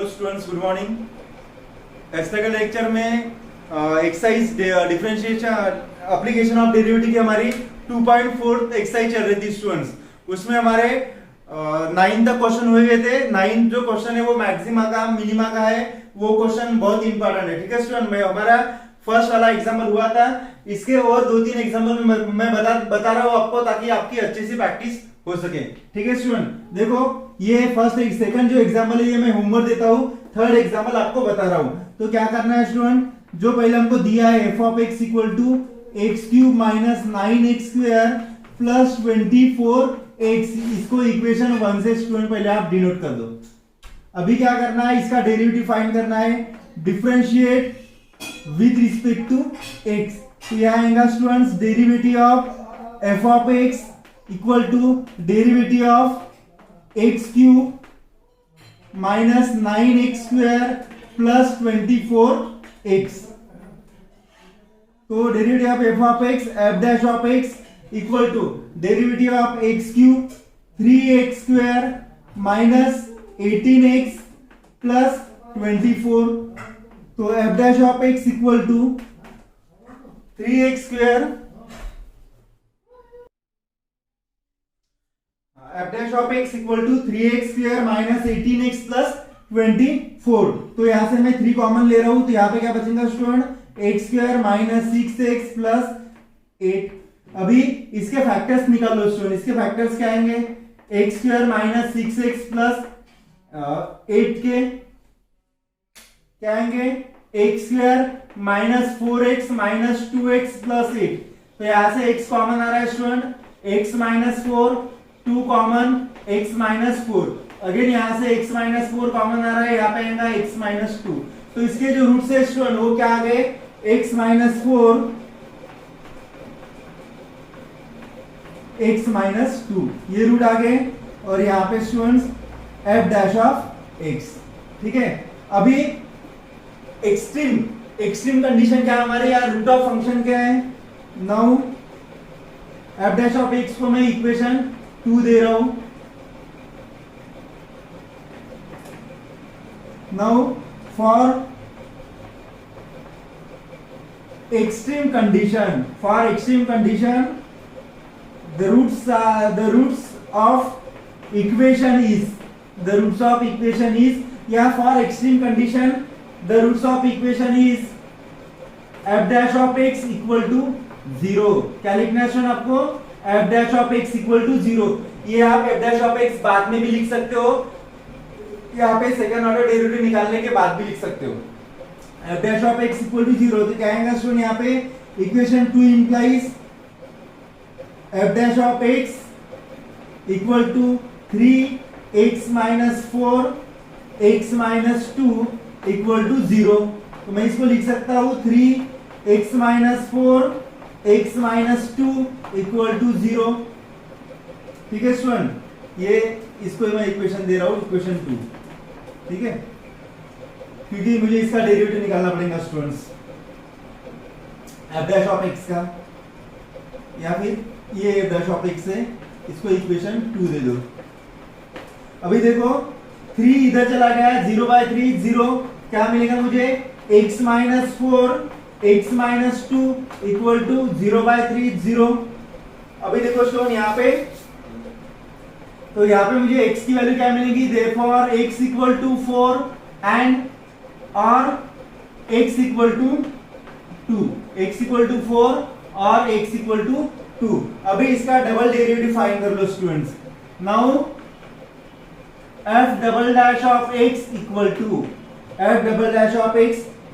Hello students, good morning. Extra के lecture में exercise differentiation application of derivative की हमारी 2.4 एक्सरसाइज चल रही थी स्टूडेंट्स। उसमें हमारे 9 तक क्वेश्चन हुए थे। 9 जो क्वेश्चन है वो मैक्सिमा का मिनिमा का है, वो क्वेश्चन बहुत इंपॉर्टेंट है। ठीक है स्टूडेंट, मैं हमारा फर्स्ट वाला एग्जाम्पल हुआ था, इसके और 2-3 एग्जाम्पल मैं बता रहा हूँ आपको, ताकि आपकी अच्छे से प्रैक्टिस हो सके। ठीक है स्टूडेंट, देखो ये फर्स्ट सेकंड जो एग्जाम्पल है ये मैं होमवर्क देता हूँ, थर्ड एग्जाम्पल आपको बता रहा हूँ। तो क्या करना है स्टूडेंट, जो पहले हमको दिया है f of x equal to x cube minus 9x square plus 24x, इसको इक्वेशन 1 से स्टूडेंट पहले आप डिनोट कर दो। अभी क्या करना है, इसका डेरिवेटिव फाइंड करना है, differentiate with respect to x। तो यहां आएगा students derivative of f of x equal to derivative of x cube minus 9x square plus 24x। तो derivative of f of x f dash of x equal to derivative of x cube 3x square minus 18x plus 24। तो f dash of x equal to 3x square, f dash of x equal to 3x square minus 18x plus 24। तो यहां से मैं 3 common ले रहा हूं, तो यहां पे क्या बचेगा student, x square minus 6x plus 8। अभी इसके फैक्टर्स निकाल लो स्टूडेंट। इसके फैक्टर्स क्या आएंगे, x square minus 6x plus 8 के क्या आएंगे, x square minus 4x minus 2x plus 8। तो यहां से x कॉमन आ रहा है student, x minus 4, 2 common, x minus 4। Again यहां से x माइनस 4 कॉमन आ रहा है, यहाँ पे आएगा x माइनस 2। तो इसके जो रूट्स है स्टूडेंट वो क्या आ गए, x माइनस 4, x माइनस 2, ये रूट आ गए। और यहाँ पे students f dash of x। ठीक है, अभी एक्सट्रीम कंडीशन क्या है हमारे, यार रूट ऑफ फंक्शन क्या है। Now f dash of x को मैं इक्वेशन 2 दे रहा हूं। Now for extreme condition, the roots of equation is, yeah, for extreme condition the roots of equation is f dash of x equal to 0। क्या लिखना है student आपको, f dash of x equal to 0। ये आप f dash of x बाद में भी लिख सकते हो, यहाँ पे सेकंड ऑर्डर डेरिवेटिव निकालने के बाद भी लिख सकते हो। f dash of x equal to 0, तो क्या आएगा स्टूडेंट, यहाँ पे equation 2 implies f dash of x equal to 3x minus 4 x minus 2 equal to 0। तो मैं इसको लिख सकता हूँ 3x minus 4 x minus 2 equal to 0। ठीक है स्टूडेंट, ये इसको मैं इक्वेशन दे रहा हूँ, इक्वेशन 2। ठीक है, क्योंकि मुझे इसका डेरिवेटिव निकालना पड़ेगा students, f dash of x का, या फिर ये f डैश ऑफ x है, इसको इक्वेशन 2 दे दो। अभी देखो 3 इधर चला गया, 0/3 0, क्या मिलेगा मुझे, x minus 4 x minus 2 equal to 0/3 0। अभी देखो स्टूडेंट यहाँ पे, तो यहाँ पे मुझे x की वैल्यू क्या मिलेगी, therefore x equal to 4 and और x equal to 2, x equal to 4 और x इक्वल टू 2। अभी इसका डबल डेरिवेटिव फाइंड कर लो students. Now f double dash of x equal to, f double dash of x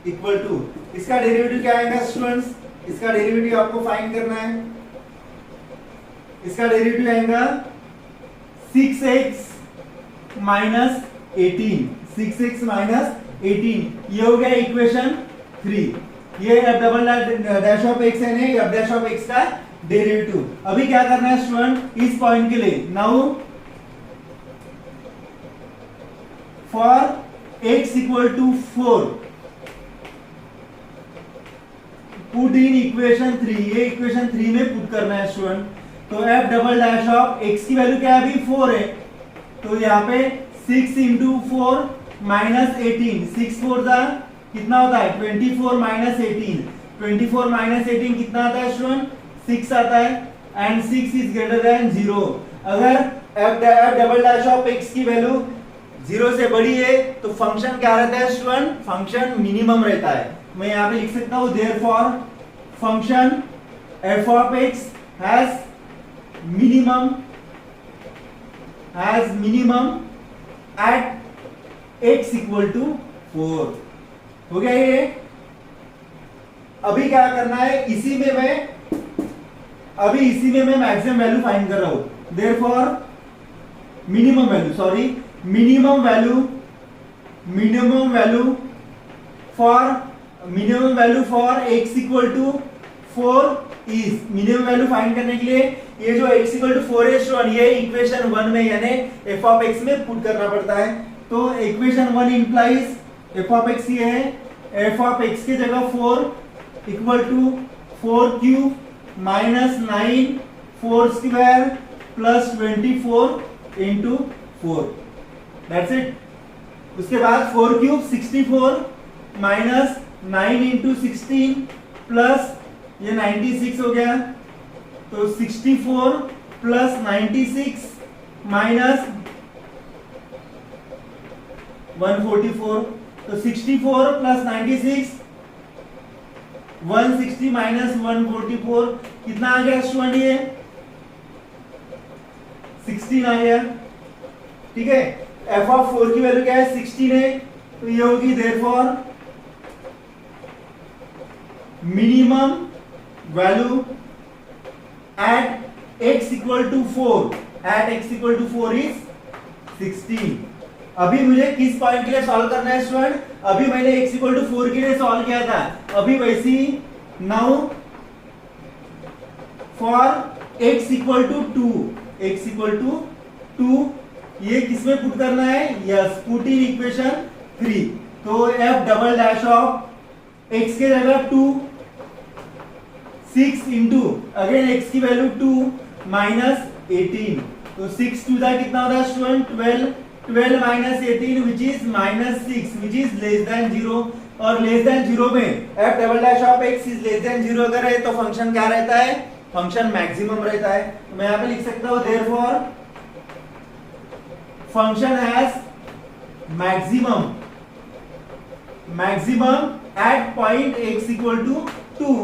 equal to, इसका derivative क्या आएगा students, इसका डेरिवेटिव आपको फाइंड करना है। इसका डेरिवेटिव आएगा 6x माइनस 18, 6x माइनस 18, ये हो गया इक्वेशन 3। ये f double dash of x है ना, f डैश ऑफ x का डेरिवेटिव। अभी क्या करना है स्टूडेंट, इस पॉइंट के लिए, now for x equal to 4 put in equation 3, ये इक्वेशन 3 में पुट करना है स्टूडेंट। तो f double dash of x की वैल्यू क्या है, अभी 4 है, तो यहाँ पे 6 इंटू 4 माइनस 18, 6 4 जा कितना होता है 24 माइनस 18, 24 माइनस 18 कितना आता है स्टूडेंट 6 आता है एंड 6 इज ग्रेटर देन 0। अगर f double dash of x की वैल्यू 0 से बड़ी है तो फंक्शन क्या रहता है स्टूडेंट, फंक्शन मिनिमम रहता है। मैं यहाँ पे लिख सकता हूँ therefore function f of x has minimum at x equal to 4। हो गया ये। अभी क्या करना है, इसी में मैं मैक्सिमम वैल्यू फाइंड कर रहा हूं। Therefore minimum value for x equal to 4 is, minimum value find करने के लिए ये जो x इक्वल टू 4 है स्टूडेंट, ये इक्वेशन 1 में यानी f ऑफ x में पुट करना पड़ता है। तो equation 1 implies f of x ये है, f ऑफ x की जगह 4 equal to 4 cube minus 9 4 square plus 24 into 4, that's it. उसके बाद 4 क्यूब 64 माइनस 9 इंटू 16 प्लस ये 96 हो गया, तो 64 प्लस 96 माइनस 144, तो 64 प्लस 96 160 माइनस 144 कितना आ गया स्टूडेंट, ये 16 आ गया। ठीक है, f ऑफ 4 की वैल्यू क्या है 16 है, तो ये होगी therefore minimum value at x equal to 4 is 16। अभी मुझे किस पॉइंट के लिए सॉल्व करना है स्टूडेंट, अभी मैंने x इक्वल टू 4 के लिए सॉल्व किया था, अभी वैसी now for x equal to 2 ये किसमें पुट करना है, यस पुट इन इक्वेशन 3। तो f double dash of x के जगह 2 6 इंटू अगेन x की वैल्यू 2 माइनस 18, तो 6 टू दा कितना होता है student 12 minus 18 which is minus 6 which is less than 0, और लेस देन 0 में f double dash of x is less than 0 अगर है तो फंक्शन क्या रहता है, फंक्शन मैक्सिमम रहता है। तो मैं यहाँ पे लिख सकता हूँ therefore function has maximum at point x equal to 2।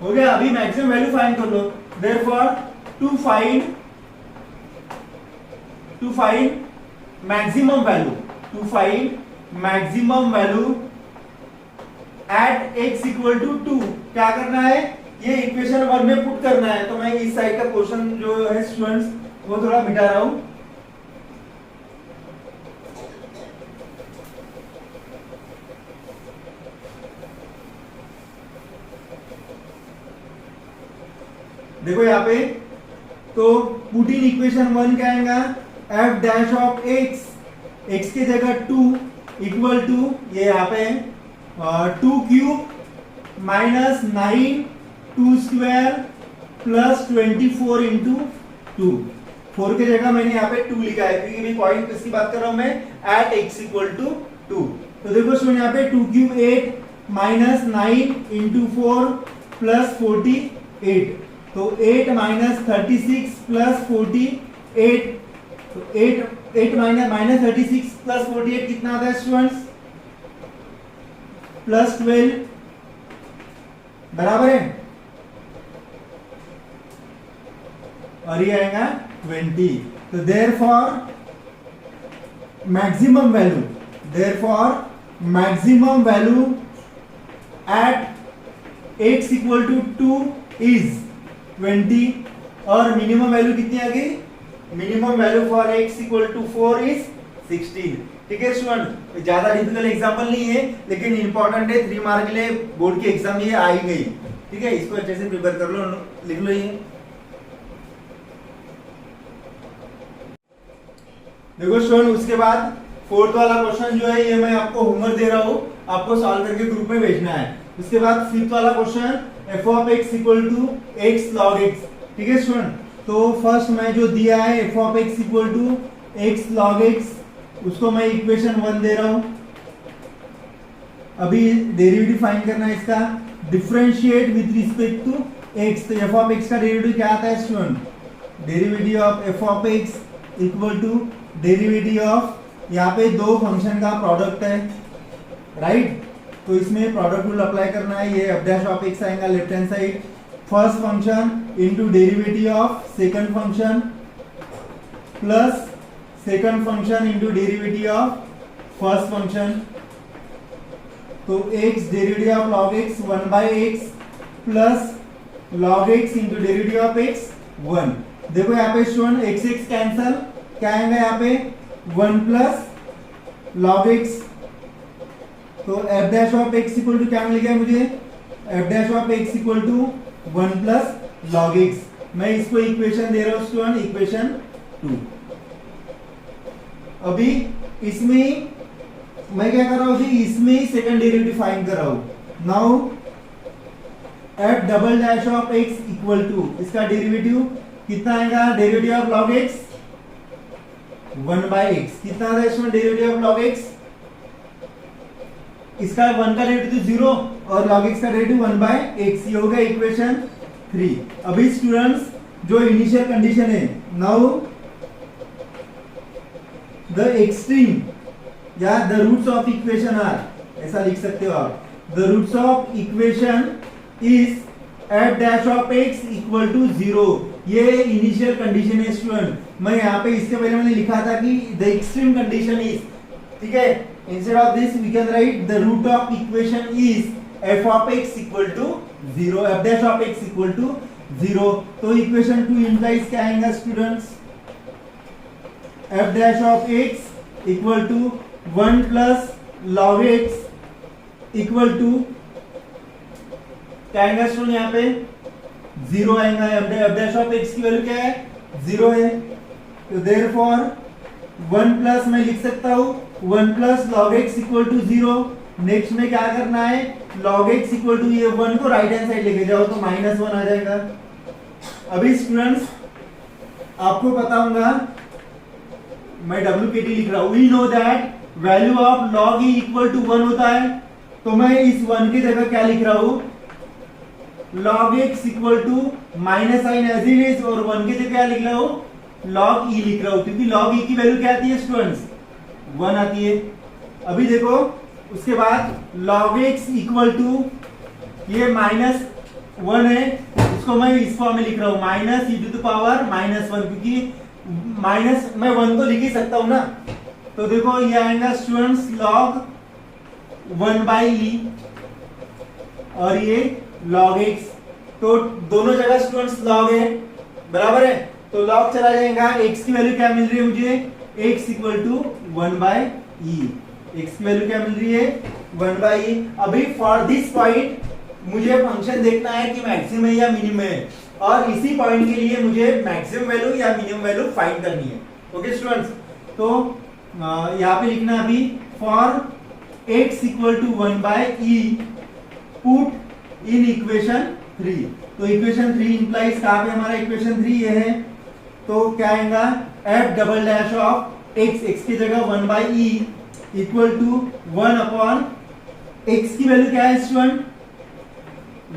हो गया, अभी मैक्सिमम वैल्यू फाइंड कर लो। Therefore to find maximum value at x equal to 2 क्या करना है, ये इक्वेशन 1 में पुट करना है। तो मैं इस साइड का क्वेश्चन जो है स्टूडेंट्स वो थोड़ा मिटा रहा हूं। देखो यहाँ पे तो पुट इन इक्वेशन 1 क्या आएगा, f डैश ऑफ x की जगह 2 इक्वल टू ये यहाँ पे 2 cube minus 9 2 square plus 24 into 2। 4 की जगह मैंने यहाँ पे 2 लिखा है क्योंकि मैं पॉइंट किसकी बात कर रहा हूं मैं, एट x इक्वल टू 2। तो देखो स्टूडेंट यहाँ पे 2 क्यूब 8 माइनस 9 इंटू 4 प्लस 48, तो 8 माइनस 36 प्लस 48, तो 8 माइनस 36 प्लस 48 कितना आता है स्टूडेंट्स, प्लस 12 बराबर है, और ये आएगा 20। तो therefore maximum value at x equal to 2 is 20, और मिनिमम वैल्यू कितनी आ गई, minimum value for x equal to 4 is 16। ठीक है स्टूडेंट, ज्यादा डिफिकल्ट एग्जाम्पल नहीं है लेकिन इंपॉर्टेंट है, 3 मार्क के लिए बोर्ड की एग्जाम ये आ ही गई। ठीक है, इसको अच्छे से प्रिपेयर कर लो, लिख लो ये। देखो स्टूडेंट उसके बाद फोर्थ वाला क्वेश्चन जो है ये मैं आपको होमवर्क दे रहा हूँ, आपको सॉल्व करके ग्रुप में भेजना है। उसके बाद फिफ्थ वाला question f of x equal to x log x। ठीक है स्टूडेंट, तो फर्स्ट मैं जो दिया है f of x equal to x log x, उसको मैं इक्वेशन 1 दे रहा हूं। अभी डेरिवेटिव फाइंड करना है इसका, differentiate with respect to x. तो एफ ऑफ एक्स का डेरिवेटिव क्या आता है student? Derivative of f of x equal to derivative of, यहाँ पे दो फंक्शन का प्रोडक्ट है, राइट? तो इसमें प्रोडक्ट रूल अप्लाई करना है। ये एफ डैश ऑफ एक्स आएगा left hand side, first function into derivative of second function plus second function into derivative of first function. तो x derivative of log x 1 by x plus log x into derivative of x 1। देखो यहाँ पे student x x cancel, क्या आएगा यहाँ पे 1 plus log x। तो f dash of x equal to क्या मिल गया मुझे? f dash of x equal to 1 plus log x। मैं इसको इक्वेशन दे रहा हूँ स्टूडेंट, इक्वेशन 2। अभी इसमें मैं क्या कर रहा हूं जी, इसमें ही सेकंड डेरिवेटिव फाइंड कर रहा हूं। Now f double dash of x equal to, इसका डेरिवेटिव कितना आएगा? Derivative of log x 1 by x। कितना आता है इसमें डेरिवेटिव ऑफ log x? इसका 1 का डेरिवेटिव 0 और log x का डेरिवेटिव 1 by x। ये हो गया इक्वेशन 3। अभी स्टूडेंट्स जो इनिशियल कंडीशन है, नाउ द एक्सट्रीम या the roots of equation are, ऐसा लिख सकते हो आप। The roots of equation is f dash of x equal to 0। ये इनिशियल कंडीशन है स्टूडेंट। मैं यहाँ पे इसके पहले मैंने लिखा था कि द एक्सट्रीम कंडीशन इज, ठीक है, instead of this we can write the root of equation is f of x equal to 0, f dash of x equal to 0। तो इक्वेशन 2 इंप्लाइज क्या आएगा students? F dash of x equal to 1 plus log x equal to क्या आएगा student? यहाँ पे 0 आएगा। F dash of x की value क्या है? 0 है। तो देयरफॉर 1 प्लस मैं लिख सकता हूँ 1 plus log x equal to 0। Next में क्या करना है? log x इक्वल टू ये 1 को राइट हैंड साइड लेके जाओ तो -1 आ जाएगा। अभी स्टूडेंट्स आपको पता होगा, मैं WKT लिख रहा हूं। We know that value of log e equal to 1 होता है। तो मैं इस 1 की जगह क्या लिख रहा हूं? log x equal to minus sign as it is, और 1 की जगह क्या लिख रहा हूं? log e लिख रहा हूं, क्योंकि log e की वैल्यू क्या आती है स्टूडेंट्स? 1 आती है। अभी देखो उसके बाद log x इक्वल टू ये -1 है, इसको मैं इस फॉर्म में लिख रहा हूं minus e to the power -1, क्योंकि माइनस मैं 1 तो लिख ही सकता हूं ना। तो देखो ये आएगा स्टूडेंट्स log 1 by e और ये log x। तो दोनों जगह स्टूडेंट्स log है, बराबर है। तो log चला जाएगा। x की वैल्यू क्या मिल रही है मुझे? x equal to 1 by e। x की वैल्यू क्या मिल रही है? 1 by e। अभी फॉर दिस पॉइंट मुझे फंक्शन देखना है कि मैक्सिमम है या मिनिमम है, और इसी पॉइंट के लिए मुझे मैक्सिमम वैल्यू या मिनिमम वैल्यू फाइंड करनी है। ओके स्टूडेंट्स, तो यहाँ पे लिखना अभी for x equal to 1 by e put in equation 3। तो इक्वेशन 3 इंप्लाइज कहाँ पे हमारा इक्वेशन 3 ये है। तो क्या आएगा? f double dash of x की जगह 1 by e equal to 1 upon x की वैल्यू क्या है स्टूडेंट?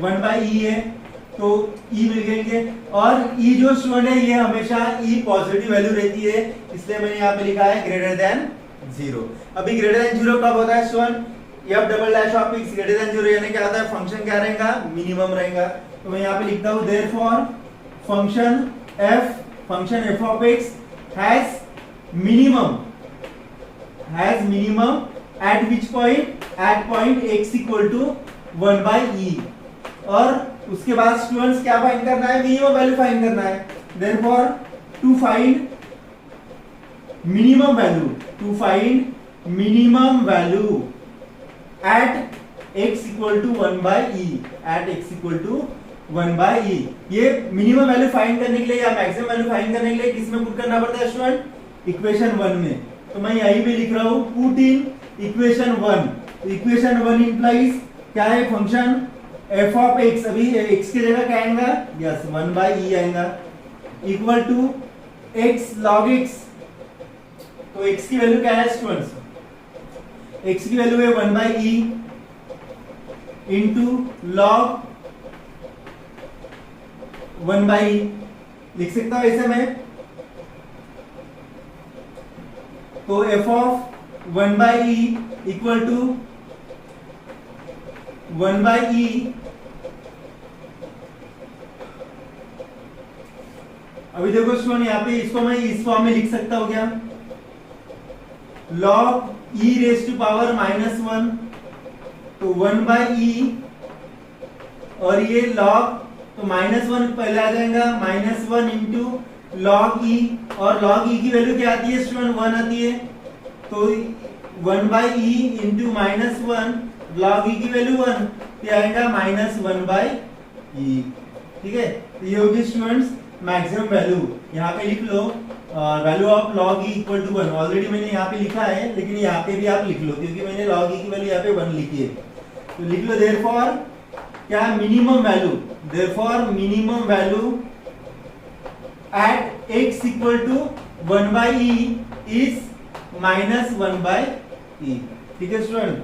1 by e है, तो e मिल गएंगे। और e जो स्टूडेंट है ये हमेशा e पॉजिटिव वैल्यू रहती है, इसलिए मैंने यहाँ पे लिखा है ग्रेटर देन 0। अभी ग्रेटर देन 0 कब होता है student? f double dash of x greater than 0 यानी क्या होता है? फंक्शन क्या रहेगा? मिनिमम रहेगा। तो मैं यहाँ पे लिखता हूँ therefore function f of x has minimum at which point? At point x equal to 1 by e। और उसके बाद स्टूडेंट्स क्या फाइंड करना है? मिनिमम वैल्यू फाइंड करना है। Therefore to find minimum value at x equal to 1 by e, at x equal to 1 by e। ये minimum value find करने के लिए या मैक्सिमम वैल्यू फाइंड करने के लिए किसमें पुट करना पड़ता है स्टूडेंट? इक्वेशन 1 में। तो मैं यहीं पे लिख रहा हूं put in equation 1। Equation 1 implies क्या है? फंक्शन f ऑफ x, अभी x की जगह क्या आएगा? यस 1 by e आएगा, equal to x log x। तो x की वैल्यू क्या है स्टूडेंट्स? x की वैल्यू है 1 by e into log 1 by e, लिख सकता हूं ऐसे में। तो f of 1 by e equal to 1 by e, अभी देखो स्टूडेंट यहाँ पे इसको मैं इस फॉर्म में लिख सकता हूं क्या? Log e raise to power -1, तो 1 बाई ई और ये लॉग, तो -1 पहले आ जाएगा, -1 इंटू लॉग ई, और लॉग ई की वैल्यू क्या आती है स्टूडेंट? 1 आती है, तो 1 बाई ई इंटू -1, लॉग ई की वैल्यू 1, तो आएगा -1 बाई ई। ठीक है, तो ये होगी स्टूडेंट्स मैक्सिमम वैल्यू। यहाँ पे लिख लो value of log e equal to 1, already मैंने यहाँ पे लिखा है, लेकिन यहाँ पे भी आप लिख लो क्योंकि मैंने लॉग ई की वैल्यू यहाँ पे 1 लिखी है। तो लिख लो देयरफॉर क्या minimum value, therefore minimum value at x equal to 1 by e is -1 by e. ठीक है स्टूडेंट,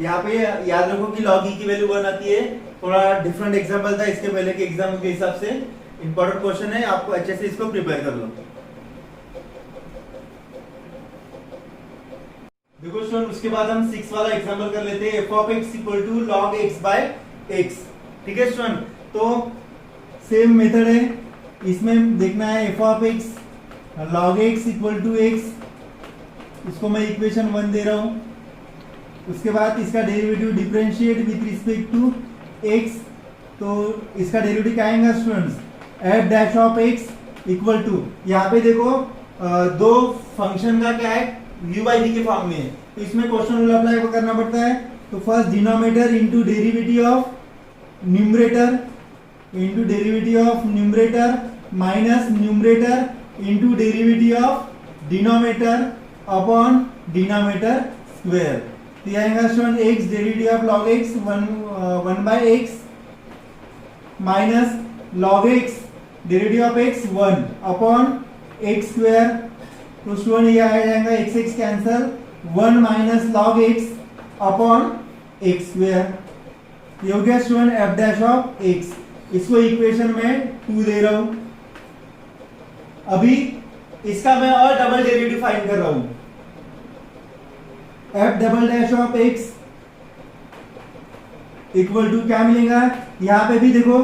यहाँ पे याद रखो कि लॉग ई की वैल्यू 1 आती है। थोड़ा डिफरेंट एग्जांपल था इसके पहले के एग्जाम के हिसाब से, इंपॉर्टेंट क्वेश्चन है, आपको अच्छे से इसको प्रिपेयर कर लो। देखो स्टूडेंट, उसके बाद हम 6 वाला एग्जांपल कर लेते हैं, f of x equal to log x by x। ठीक है स्टूडेंट, तो सेम मेथड है, इसमें देखना है f of x log x equal to x, इसको मैं इक्वेशन 1 दे रहा हूं। उसके बाद इसका derivative differentiate with respect to x, तो इसका डेरिवेटिव क्या आएगा students? F dash of x equal to, यहाँ पे देखो दो फंक्शन का क्या है, u बाई v के फॉर्म में है, तो इसमें क्वेश्चन रूल अप्लाई करना पड़ता है। तो first denominator into derivative of numerator into derivative of numerator minus numerator into derivative of denominator upon denominator square. तो ये आएगा student x derivative of log x 1 by x minus log x derivative of x 1 upon x square. तो student ये आ जाएगा x x cancel, 1 minus log x upon x square. ये हो गया student f dash of x, इसको equation में 2 दे रहा हूं। अभी इसका मैं और डबल डेरिवेटिव फाइंड कर रहा हूं, f double dash of x equal to क्या मिलेगा? यहां पे भी देखो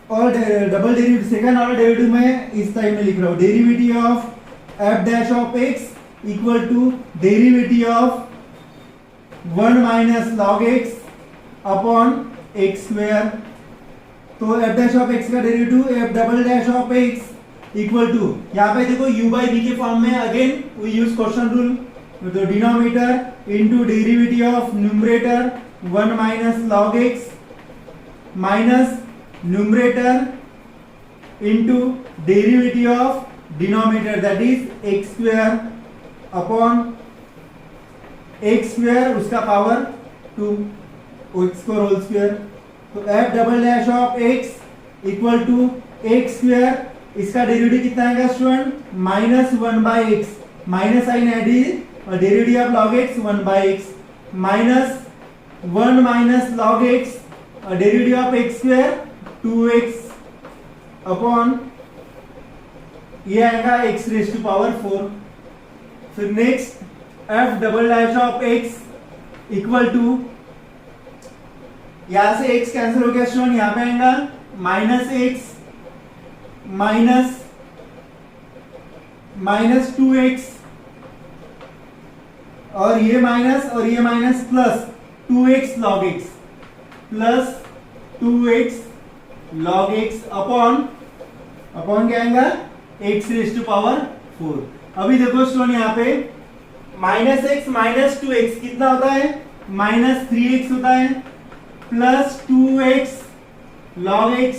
और double derivative, second order derivative में इस टाइप में लिख रहा हूं, derivative of f dash of x equal to derivative of 1 minus log x upon x square. तो f डैश ऑफ x का derivative f double dash of x equal to, यहाँ पे देखो u बाई v के form में, again we use quotient rule, तो denominator into derivative of numerator 1 minus log x minus numerator into derivative of denominator that is x square upon x square उसका power 2, x को whole square. तो f double dash of x equal to x square, इसका derivative कितना आएगा student? -1 by x, minus sign add, derivative of log x 1 by x minus 1 minus log x, derivative of x square 2x upon ये आएगा x raise to power 4। फिर next f double dash of x equal to, यहां से x cancel हो गया student, यहां पे आएगा -x माइनस 2x और ये minus plus 2x log x plus 2x log x upon क्या आएगा? x raise to power 4। अभी देखो स्टूडेंट यहाँ पे -x माइनस 2x कितना होता है? -3x होता है, plus 2x log x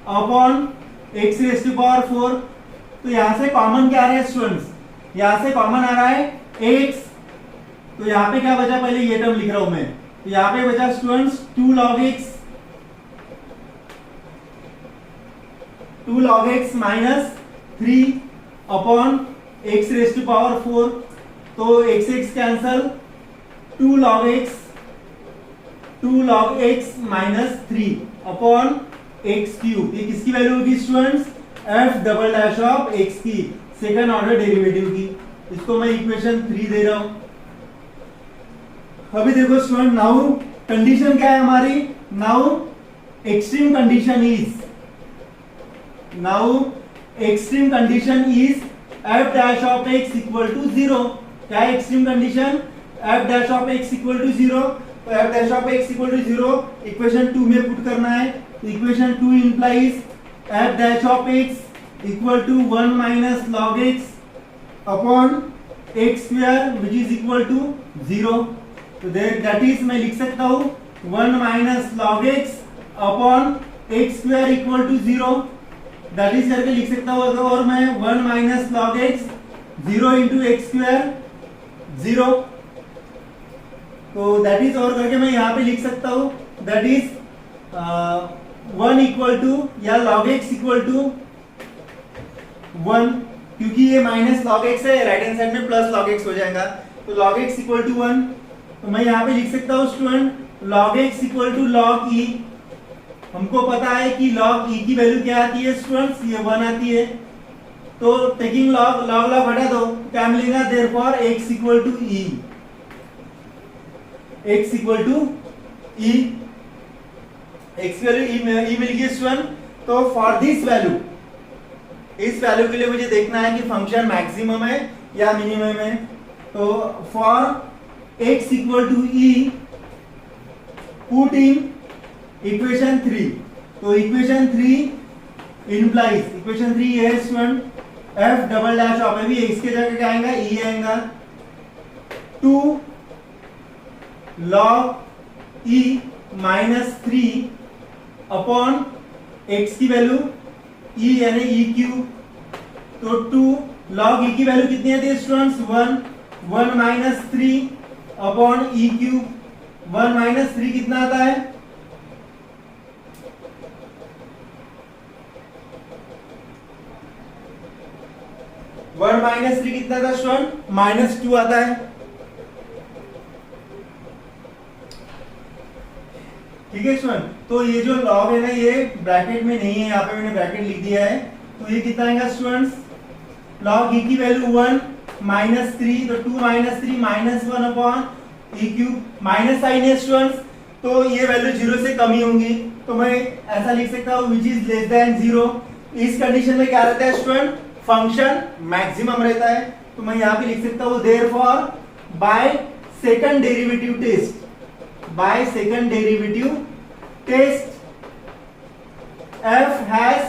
upon x raise to power 4। तो यहां से कॉमन क्या आ रहा है स्टूडेंट्स? यहां से कॉमन आ रहा है x, तो यहां पे क्या बचा? पहले ये टर्म लिख रहा हूं मैं, तो यहां पे बचा students 2 log x minus 3 upon x raise to power 4, तो x x cancel, 2 log x minus 3 upon x cube. ये किसकी वैल्यू होगी students? f double dash of x की सेकंड ऑर्डर डेरिवेटिव की। इसको मैं इक्वेशन 3 दे रहा हूं। अभी देखो स्टूडेंट, नाउ कंडीशन क्या है हमारी? Now extreme condition is f dash of x equal to 0। क्या है extreme condition? f dash of x equal to 0। तो f dash of x equal to 0 equation 2 में पुट करना है। तो equation 2 implies f dash of x equal to 1 minus log x upon x square which is equal to 0। तो that is मैं लिख सकता हूं 1 minus log x upon x square equal to 0। That is करके लिख सकता हूं। और मैं 1 minus log x 0 into x square 0। तो दैट इज और करके मैं यहाँ पे लिख सकता हूं दैट इज 1 इक्वल टू या log x इक्वल टू 1, क्योंकि ये माइनस log x है, राइट हैंड साइड में प्लस log x हो जाएगा। तो log x इक्वल टू 1। तो मैं यहाँ पे लिख सकता हूँ student log x equal to log e। हमको पता है कि log e की वैल्यू क्या आती है स्टूडेंट्स? ये 1 आती है। तो टेकिंग log हटा दो, क्या मिलेगा? Therefore x equal to e, x equal to e, x value e मिल गई स्टूडेंट। तो फॉर दिस वैल्यू, इस वैल्यू के लिए मुझे देखना है कि फंक्शन मैक्सिमम है या मिनिमम है। तो for x equal to e put in equation 3। तो इक्वेशन 3 इंप्लाइज, इक्वेशन 3 ये है student f double dash of, अभी x के जगह क्या आएगा? e आएगा। 2 log e minus 3 upon x की वैल्यू e यानी e क्यूब। तो 2 log e की वैल्यू कितनी आती है students? 1 minus 3 upon e cube. 1 minus 3 कितना आता है? 1 माइनस 3 कितना था स्टूडेंट? माइनस 2 आता है। ठीक है स्टूडेंट। तो ये जो log है ना, ये ब्रैकेट में नहीं है, यहाँ पे मैंने ब्रैकेट लिख दिया है। तो ये कितना आएगा स्टूडेंट्स? log e की वैल्यू 1 माइनस 3, तो 2 minus 3 minus 1 upon e cube. Minus sign है स्टूडेंट्स, तो ये वैल्यू 0 से कम ही होंगी। तो मैं ऐसा लिख सकता हूँ विच इज लेस देन 0। इस कंडीशन में क्या रहता है स्टूडेंट? फंक्शन मैक्सिमम रहता है। तो मैं यहाँ पे लिख सकता हूँ therefore by second derivative test f has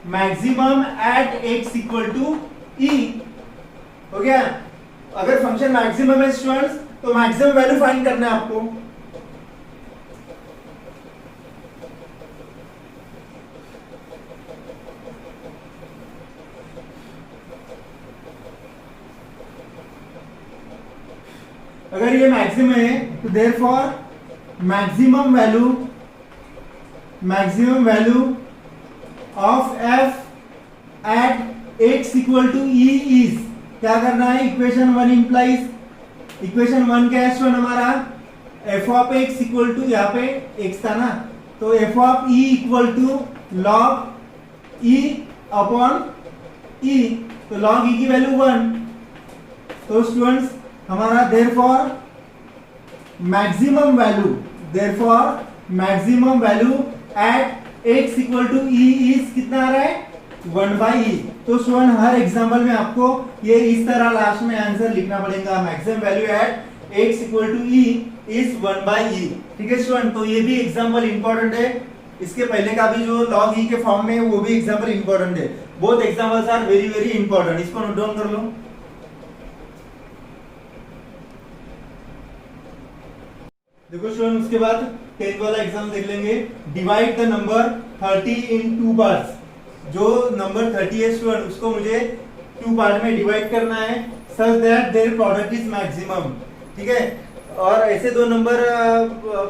maximum at x equal to e। हो गया? अगर फंक्शन मैक्सिमम है स्टूडेंट्स, तो मैक्सिमम वैल्यू फाइंड करना है आपको। अगर ये मैक्सिमम है तो therefore maximum value of f at x equal to e is, क्या करना है? इक्वेशन 1 इंप्लाइज, इक्वेशन 1 क्या है स्टूडेंट हमारा? f of x equal to, यहाँ पे x था ना, तो f of e equal to log e upon e। तो log e की वैल्यू 1। तो स्टूडेंट्स हमारा therefore maximum value at x equal to e is कितना आ रहा है? 1/e। तो स्टूडेंट हर एग्जांपल में आपको ये इस तरह लास्ट में आंसर लिखना पड़ेगा, maximum value at x equal to e is 1/e। ठीक है स्टूडेंट। तो ये भी एग्जांपल इंपॉर्टेंट है। इसके पहले का भी जो log e के फॉर्म में है वो भी एग्जांपल इंपॉर्टेंट है। Both examples are very very important. इसको नोट डाउन कर लो। देखो स्टूडेंट, उसके बाद 10th वाला एग्जाम देख लेंगे। Divide the number 30 in 2 parts. जो नंबर 30 है स्टूडेंट, उसको मुझे 2 पार्ट में डिवाइड करना है such that their product is maximum. ठीक है। और ऐसे दो नंबर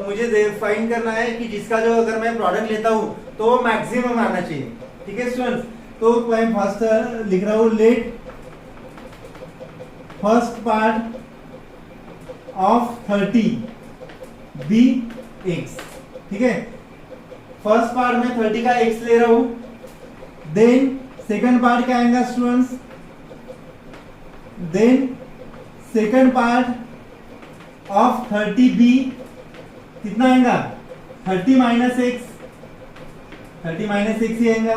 मुझे फाइंड करना है कि जिसका जो अगर मैं प्रोडक्ट लेता हूँ तो मैक्सिमम आना चाहिए। ठीक है स्टूडेंट्स। तो मैं फर्स्ट लिख रहा हूं, let first part of 30 be x. ठीक है, फर्स्ट पार्ट में 30 का एक्स ले रहा हूं, देन सेकंड पार्ट क्या आएगा students, then second part of 30 be कितना आएगा 30 माइनस एक्स, 30 माइनस एक्स ही आएगा।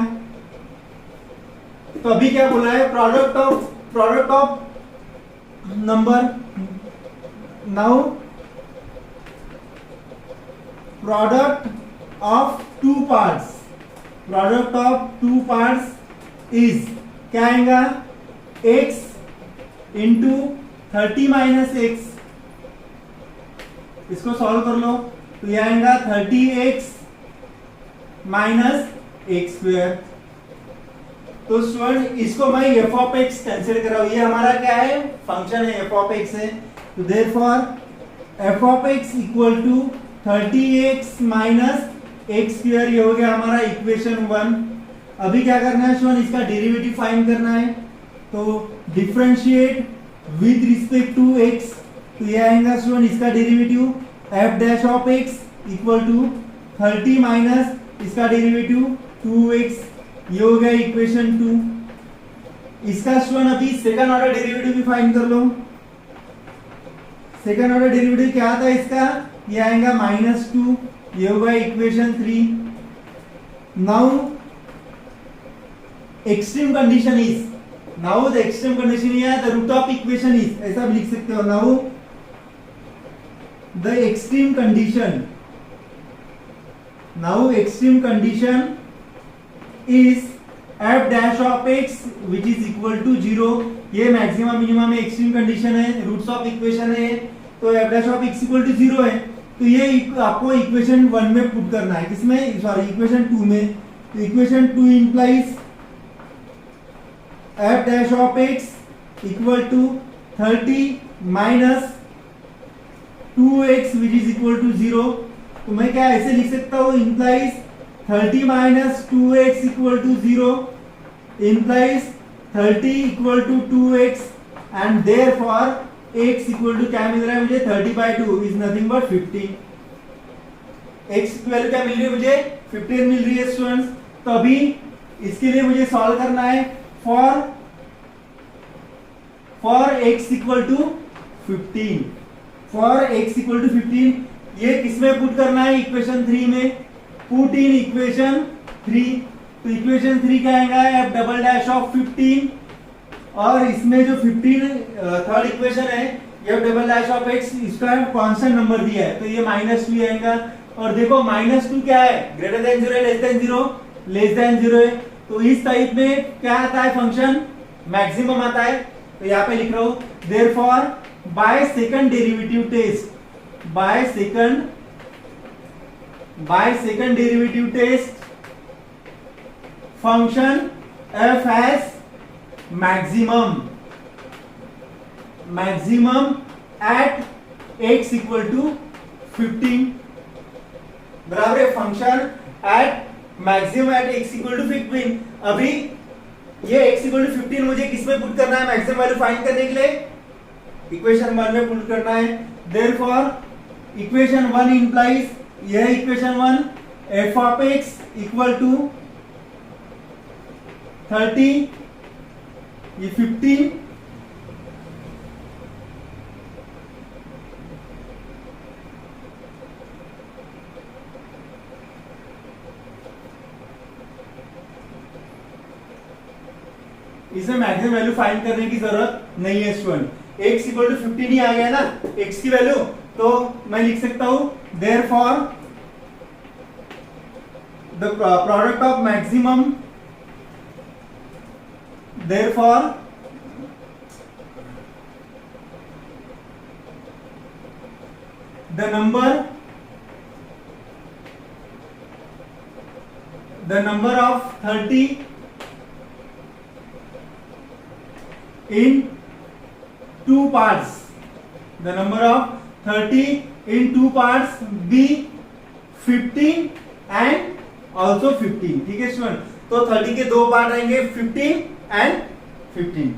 तो अभी क्या बोला है, product of number, now product of two parts is क्या आएगा x इंटू 30 माइनस एक्स। इसको सॉल्व कर लो तो यह आएगा 30x माइनस एक्स स्क्वायर। तो स्टूडेंट इसको मैं f ऑफ x कैंसिल कर रहा हूं, ये हमारा क्या है फंक्शन है f ऑफ x है। तो therefore f of x equal to 30x minus x square, ये हो गया हमारा इक्वेशन 1। अभी क्या करना है स्टूडेंट, इसका डेरिवेटिव फाइंड करना है। तो differentiate with respect to x, तो ये आएगा स्टूडेंट इसका derivative f dash of x equal to 30 minus इसका डेरिवेटिव 2x, ये हो गया इक्वेशन 2। इसका स्टूडेंट अभी सेकंड ऑर्डर डेरिवेटिव भी फाइंड कर लो। सेकंड ऑर्डर डेरिवेटिव क्या आता है इसका, ये आएगा -2, ये होगा equation 3। Now extreme condition is, now the extreme condition है the root of equation is, ऐसा भी लिख सकते हो। Now the extreme condition, now extreme condition is f dash of x which is equal to 0। ये मैक्सिमम मिनिमम में extreme condition है, roots of equation है, तो f dash of x equal to 0 है। तो ये आपको इक्वेशन 1 में पुट करना है, किसमें, सॉरी इक्वेशन 2 में। तो equation 2 implies f dash of x equal to 30 minus 2x which is equal to 0। तो मैं क्या ऐसे लिख सकता हूँ, implies 30 minus 2x equal to 0 implies 30 equal to 2x and therefore x equal to क्या मिल रहा है मुझे 30/2 is nothing but 15। x की वैल्यू क्या मिल रही है मुझे 15 मिल रही है स्टूडेंट्स। तो अभी इसके लिए मुझे सॉल्व करना है for x equal to 15, for x equal to 15 ये किसमें पुट करना है, इक्वेशन 3 में। पुट इन इक्वेशन 3, तो इक्वेशन 3 क्या आएगा f डबल डैश ऑफ 15, और इसमें जो 15 थर्ड इक्वेशन है f double dash of x, इसका कांस्टेंट नंबर दिया है तो ये -2 आएगा। और देखो -2 क्या है, greater than 0 less than 0, less than 0 है। तो इस टाइप में क्या आता है फंक्शन, मैक्सिमम आता है। तो यहाँ पे लिख रहा हूं therefore by second derivative test, by second derivative test function f has maximum at x equal to 15। बराबर है, function at maximum at x equal to 15। अभी ये x equal to 15 मुझे किसमें पुट करना है, मैक्सिमम वैल्यू फाइंड करने के लिए इक्वेशन 1 में पुट करना है। देयरफॉर इक्वेशन 1 इंप्लाइज, यह equation 1 f of x equal to 30, ये 15 इसमें मैक्सिमम वैल्यू फाइंड करने की जरूरत नहीं है स्टूडेंट, x इक्वल टू 15 ही आ गया ना x की वैल्यू। तो मैं लिख सकता हूं therefore the product of maximum, therefore the number of 30 in two parts, the number of 30 in two parts be 15 and also 15। ठीक है स्टूडेंट, तो 30 के दो पार्ट रहेंगे 15 एंड 15।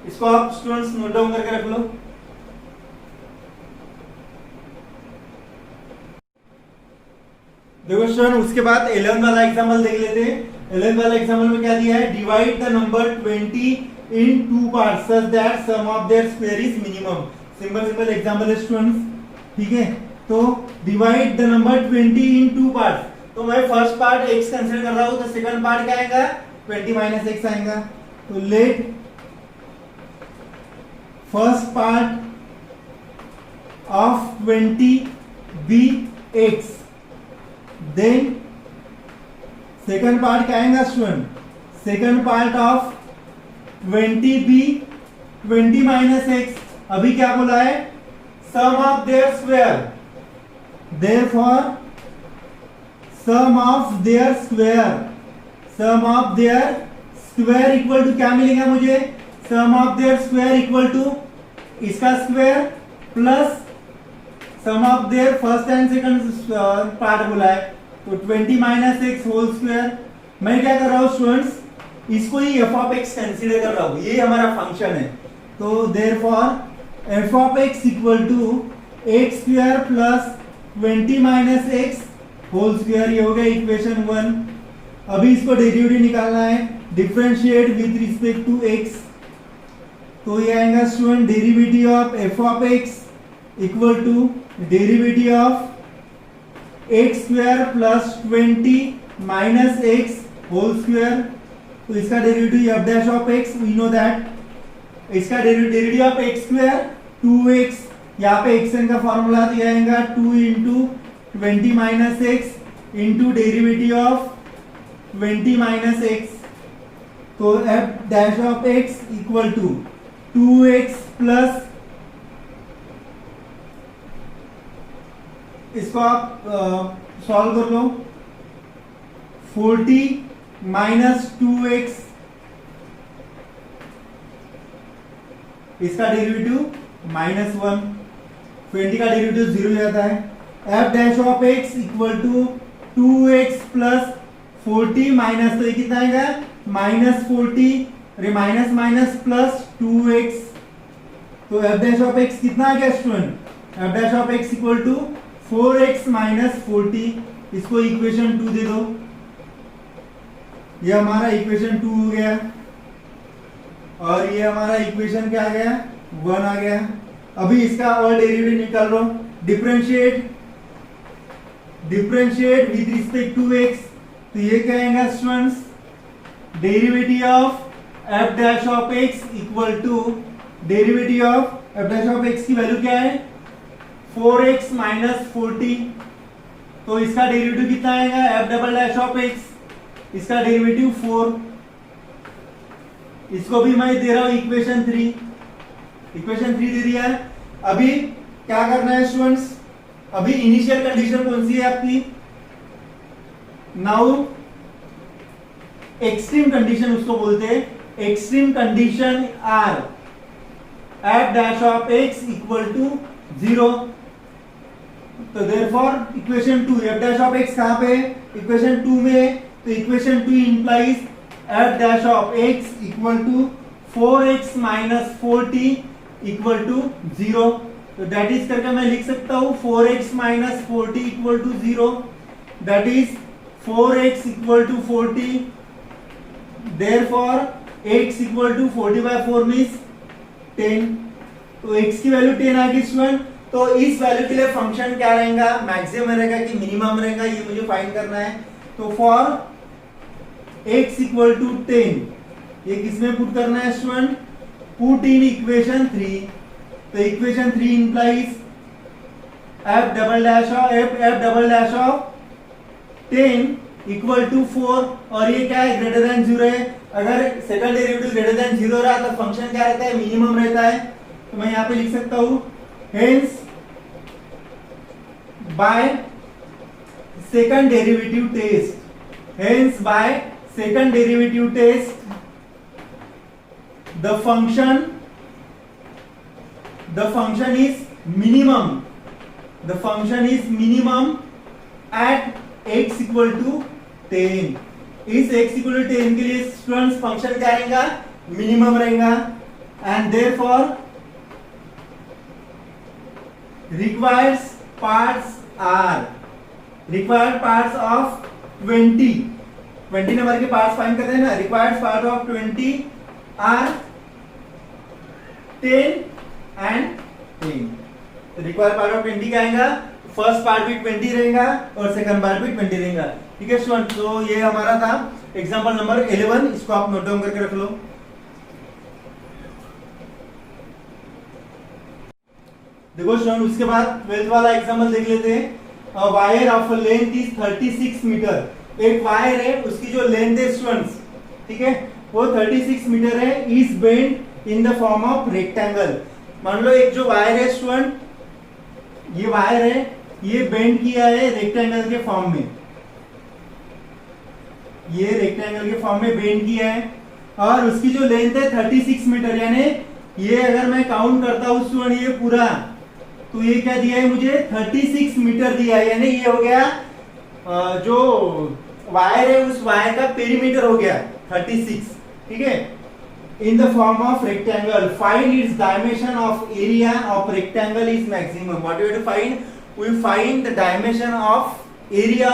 इसको आप स्टूडेंट्स नोट डाउन करके रख लो। देखो स्टूडेंट, उसके बाद 11 वाला एग्जांपल देख लेते हैं। 11 वाला एग्जांपल में क्या दिया है, divide the number 20 in two parts such that sum of their square is minimum. Simple example है स्टूडेंट्स, ठीक है। तो divide the number 20 in two parts, तो मैं फर्स्ट पार्ट x कंसीडर कर रहा हूं, तो सेकंड पार्ट क्या आएगा, 20 माइनस x आएगा। तो let first part of 20 be x, then second part क्या आएगा student, second part of 20 be 20 minus x। अभी क्या बोला है, sum of their square, therefore sum of their square, sum of their square equal to क्या मिलेगा मुझे, sum of their square equal to इसका square plus sum of their first and second part बोला है, तो 20 माइनस एक्स होल स्क्वायर। मैं क्या कर रहा हूं स्टूडेंट्स, इसको ही एफ ऑफ एक्स कंसीडर कर रहा हूं, ये हमारा फंक्शन है। तो therefore f of x equal to x square plus 20 minus x whole square, ये हो गया इक्वेशन 1। अभी इसको डेरिवेटिव निकालना है, differentiate with respect to x, तो ये आएगा student derivative of f of x equal to derivative of x square plus 20 minus x whole square. तो इसका derivative f dash of x, we know that, इसका derivative of x square 2x, यहाँ पे xn का formula दिया आएगा 2 into 20 minus x into derivative of 20 minus x. तो f dash of x equal to 2x plus, इसको आप solve कर लो, 40 माइनस 2x, इसका डेरिवेटिव -1, 20 का डेरिवेटिव 0 जाता है। F dash of x equal to 2x plus 40 minus, तो ये कितना आएगा -40, माइनस माइनस प्लस 2x। तो एफ डैश ऑफ एक्स कितना आ गया student, f dash of x equal to 4x minus 40, इसको इक्वेशन 2 दे दो, ये हमारा इक्वेशन 2 हो गया, और ये हमारा इक्वेशन क्या आ गया, 1 आ गया। अभी इसका और डेरिवेटिव निकाल लो, differentiate with respect to x, तो ये क्या आएगा students, derivative of f dash of x equal to derivative of f dash of x की वैल्यू क्या है, 4x माइनस 40, तो इसका डेरिवेटिव कितना आएगा, F double dash of x, इसका डेरिवेटिव 4। इसको भी मैं दे रहा हूं इक्वेशन 3, इक्वेशन 3 दे दिया है। अभी क्या करना है स्टूडेंट्स, अभी इनिशियल कंडीशन कौन सी है आपकी, नाउ एक्सट्रीम कंडीशन उसको बोलते हैं, extreme condition are f dash of x equal to 0। तो therefore equation 2, f dash of x कहां पे, इक्वेशन 2 में, तो equation 2 implies f dash of x equal to 4x minus 40 equal to 0। तो that is करके मैं लिख सकता हूं 4x minus 40 equal to 0, that is 4x equal to 40, therefore x equal to 40/4 means 10। तो x की वैल्यू 10 आ गई स्टूडेंट। तो इस वैल्यू के लिए फंक्शन क्या रहेगा, मैक्सिमम रहेगा कि मिनिमम रहेगा, ये मुझे फाइंड करना है। तो फॉर x इक्वल टू 10, ये किसमें पुट करना है स्टूडेंट, पुट इन इक्वेशन 3। तो equation 3 implies f double dash of 10 equal to 4, और ये क्या है, ग्रेटर देन 0 है। अगर सेकंड डेरिवेटिव ग्रेटर देन 0 रहा तो फंक्शन क्या रहता है, मिनिमम रहता है। तो मैं यहां पे लिख सकता हूं hence by second derivative test, hence by second derivative test, the function is minimum, the function is minimum at x equal to 10, इस x इक्वल टू 10 के लिए स्टूडेंट्स फंक्शन क्या रहेगा, मिनिमम रहेगा, and therefore required parts of 20 number के parts find करते हैं ना, required part of 20 are 10 and 10। Required part of 20 क्या आएगा, फर्स्ट पार्ट भी 20 रहेगा और सेकंड पार्ट भी 20 रहेगा। ठीक है स्टूडेंट, तो ये हमारा था एग्जांपल नंबर 11, इसको आप नोट डाउन करके रख लो। देखो स्टूडेंट, उसके बाद 12th वाला एग्जांपल देख लेते हैं। Wire of length is 36 metre. एक वायर है, उसकी जो लेंथ है स्टूडेंट्स, ठीक है, वो 36 मीटर है, is bend in the form of rectangle. मान लो एक जो वायर है स्टूडेंट, ये वायर है, ये बेंड किया है रेक्टेंगल के फॉर्म में, ये रेक्टेंगल के फॉर्म में बेंड किया है, और उसकी जो लेंथ है 36 मीटर, यानी ये अगर मैं काउंट करता हूं स्टूडेंट ये पूरा, तो ये क्या दिया है मुझे, 36 मीटर दिया है, यानी ये हो गया जो वायर है उस वायर का पेरीमीटर हो गया 36। ठीक है, in the form of rectangle, find its dimension of area of rectangle is maximum. What we have to find, we find the dimension of area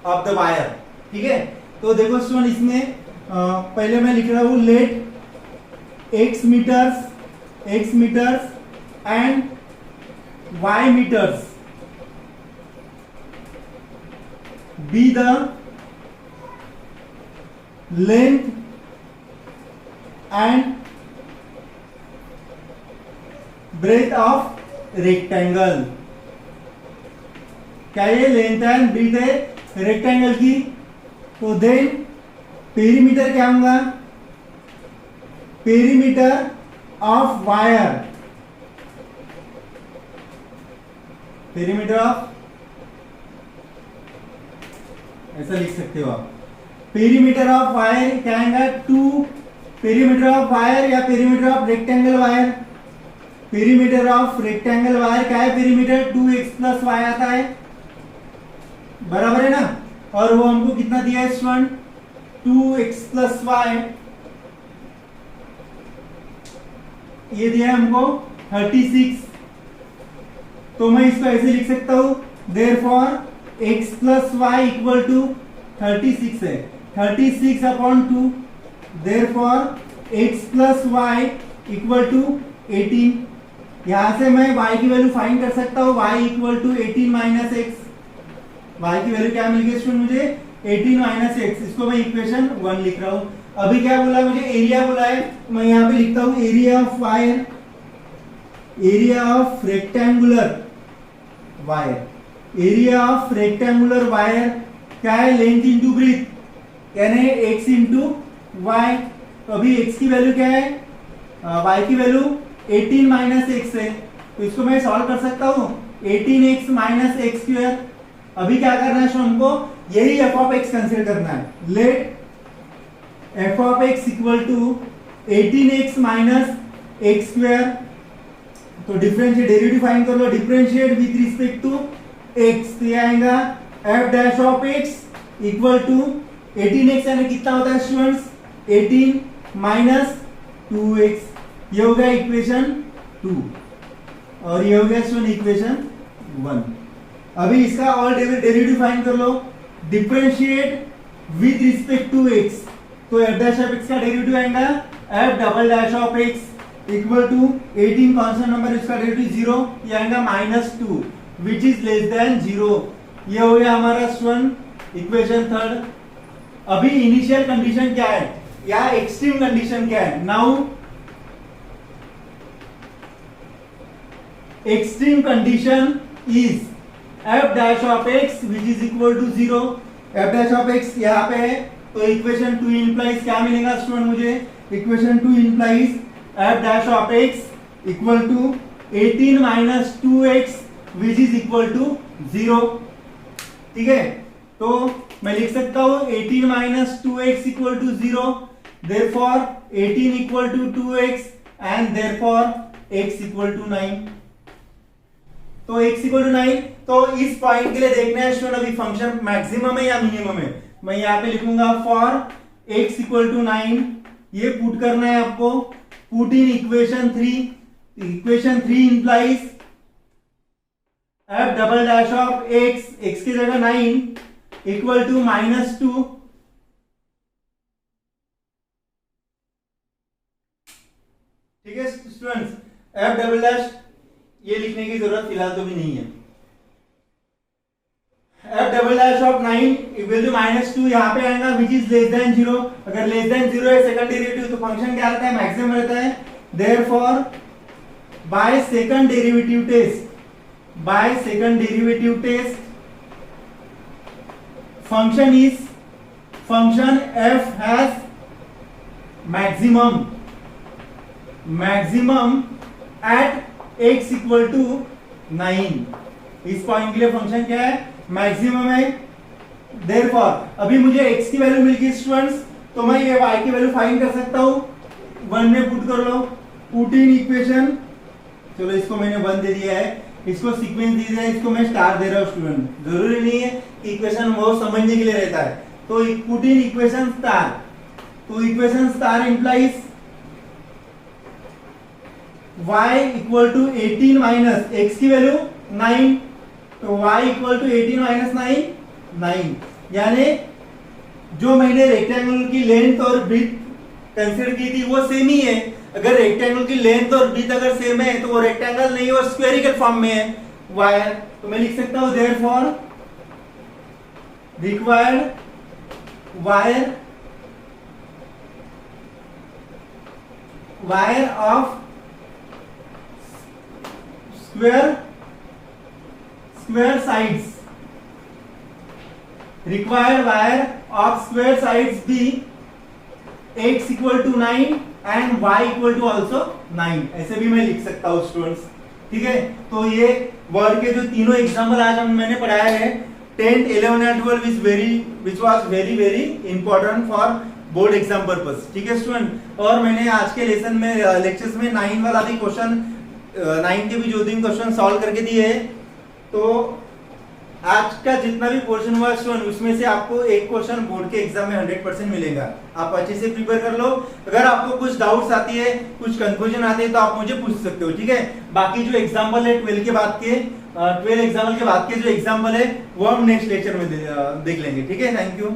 of the wire. ठीक है, तो देखो स्टूडेंट, इसमें पहले मैं लिख रहा हूं let x metres and y metres be the length and breadth of rectangle। क्या ये लेंथ एंड ब्रेथ है रेक्टेंगल की, तो देन पेरीमीटर क्या होगा, perimeter of wire, perimeter of, ऐसा लिख सकते हो आप, पेरीमीटर ऑफ वायर क्या आएगा, 2 पेरीमीटर ऑफ वायर या perimeter of rectangle wire, perimeter of rectangle wire क्या है, पेरीमीटर 2x प्लस y आता है, बराबर है ना, और वो हमको कितना दिया है स्टूडेंट, 2x प्लस y, ये दिया है हमको 36। तो मैं इसको ऐसे लिख सकता हूं, therefore x plus y equal to 36 है, 36 upon 2, therefore x plus y equal to 18। यहां से मैं y की वैल्यू फाइंड कर सकता हूं, y equal to 18 minus x, y की वैल्यू क्या मिल गई स्टूडेंट मुझे, 18 माइनस x, इसको मैं इक्वेशन 1 लिख रहा हूं। अभी क्या बोला मुझे, एरिया बोला है, मैं यहां पे लिखता हूं area of wire, area of rectangular wire, area of rectangular wire क्या है, लेंथ इंटू ब्रेथ, यानी x इंटू वाई। तो अभी x की वैल्यू क्या है, y की वैल्यू 18 माइनस x है, तो इसको मैं सॉल्व कर सकता हूं, 18x माइनस एक्स स्क्वायर। अभी क्या करना है हमको, यही f ऑफ x कंसीडर करना है, let f of x equal to 18x minus x square. तो डिफरेंशिएट, डेरिवेटिव फाइंड कर लो, differentiate with respect to x, तो ये आएगा f dash of x equal to 18x, यानी कितना होता है स्टूडेंट्स, 18 माइनस 2x, ये हो गया इक्वेशन 2, और ये हो गया स्टूडेंट इक्वेशन 1। अभी इसका और डेरिवेटिव फाइंड कर लो, differentiate with respect to x, तो f डैश ऑफ x का डेरिवेटिव आएगा f double dash of x equal to 18 constant number, इसका डेरिवेटिव 0, ये आएगा minus 2 which is less than 0। ये हो गया हमारा स्टूडेंट इक्वेशन 3। अभी इनिशियल कंडीशन क्या है या एक्सट्रीम कंडीशन क्या है, now extreme condition is f dash of x which is equal to 0, f dash of x यहाँ पे है, तो इक्वेशन 2 इंप्लाइज क्या मिलेगा स्टूडेंट मुझे, equation 2 implies f dash of x equal to 18 minus 2x which is equal to 0। ठीक है, तो मैं लिख सकता हूं 18 minus 2x equal to 0, therefore 18 equal to 2x and therefore x equal to 9। तो x इक्वल टू 9, तो इस पॉइंट के लिए देखना है स्टूडेंट अभी फंक्शन मैक्सिमम है या मिनिमम है। मैं यहाँ पे लिखूंगा फॉर x इक्वल टू 9, ये पुट करना है आपको, put in equation 3, equation 3 implies f double dash of x की जगह 9 इक्वल टू -2, ठीक है स्टूडेंट्स। f डबल डैश ये लिखने की जरूरत फिलहाल तो भी नहीं है। f double dash of 9 equal to -2 यहाँ पे आएगा विच इज लेस देन 0। अगर लेस देन 0 है सेकंड डेरिवेटिव तो फंक्शन क्या रहता है, मैक्सिमम रहता है। Therefore by second derivative test function f has maximum at x equal to 9। इस पॉइंट के लिए फंक्शन क्या है, मैक्सिमम है। देयरफॉर अभी मुझे x की वैल्यू मिल गई स्टूडेंट्स, तो मैं ये y की वैल्यू फाइंड कर सकता हूं। 1 में पुट कर लो, पुट इन इक्वेशन, चलो इसको मैंने 1 दे दिया है, इसको सीक्वेंस दे दिया है, इसको मैं स्टार दे रहा हूं स्टूडेंट। जरूरी नहीं है इक्वेशन वो समझने के लिए रहता है। तो पुट इन इक्वेशन स्टार, तो equation star implies y equal to 18 minus x की वैल्यू 9, तो y इक्वल टू 18 माइनस 9, यानी जो मैंने रेक्टेंगल की लेंथ और ब्रीथ कंसीडर की थी वो सेम ही है। अगर रेक्टेंगल की लेंथ और ब्रीथ अगर सेम है तो वो रेक्टेंगल नहीं और स्क्वेरिकल फॉर्म में है वायर, तो मैं लिख सकता हूं therefore required wire of square sides, required wire of square sides be x equal to 9 and y equal to also 9, ऐसे भी मैं लिख सकता हूँ स्टूडेंट्स। ठीक है, तो ये वर्ड के जो तीनों एग्जाम्पल आज मैंने पढ़ाया है 10th 11 and 12 which was very important for board exam purpose. ठीक है स्टूडेंट, और मैंने आज के लेसन में लेक्चर्स में 9 वाला भी क्वेश्चन 9 के भी 2-3 क्वेश्चन सॉल्व करके दिए हैं। तो आज का जितना भी पोर्शन हुआ स्टूडेंट उसमें से आपको एक क्वेश्चन बोर्ड के एग्जाम में 100% मिलेगा। आप अच्छे से प्रिपेयर कर लो। अगर आपको कुछ डाउट्स आती है, कुछ कंफ्यूजन आती है तो आप मुझे पूछ सकते हो। ठीक है, बाकी जो एग्जाम्पल है 12 एग्जाम्पल के बाद के जो एग्जाम्पल है वो हम नेक्स्ट लेक्चर में देख लेंगे। ठीक है, थैंक यू।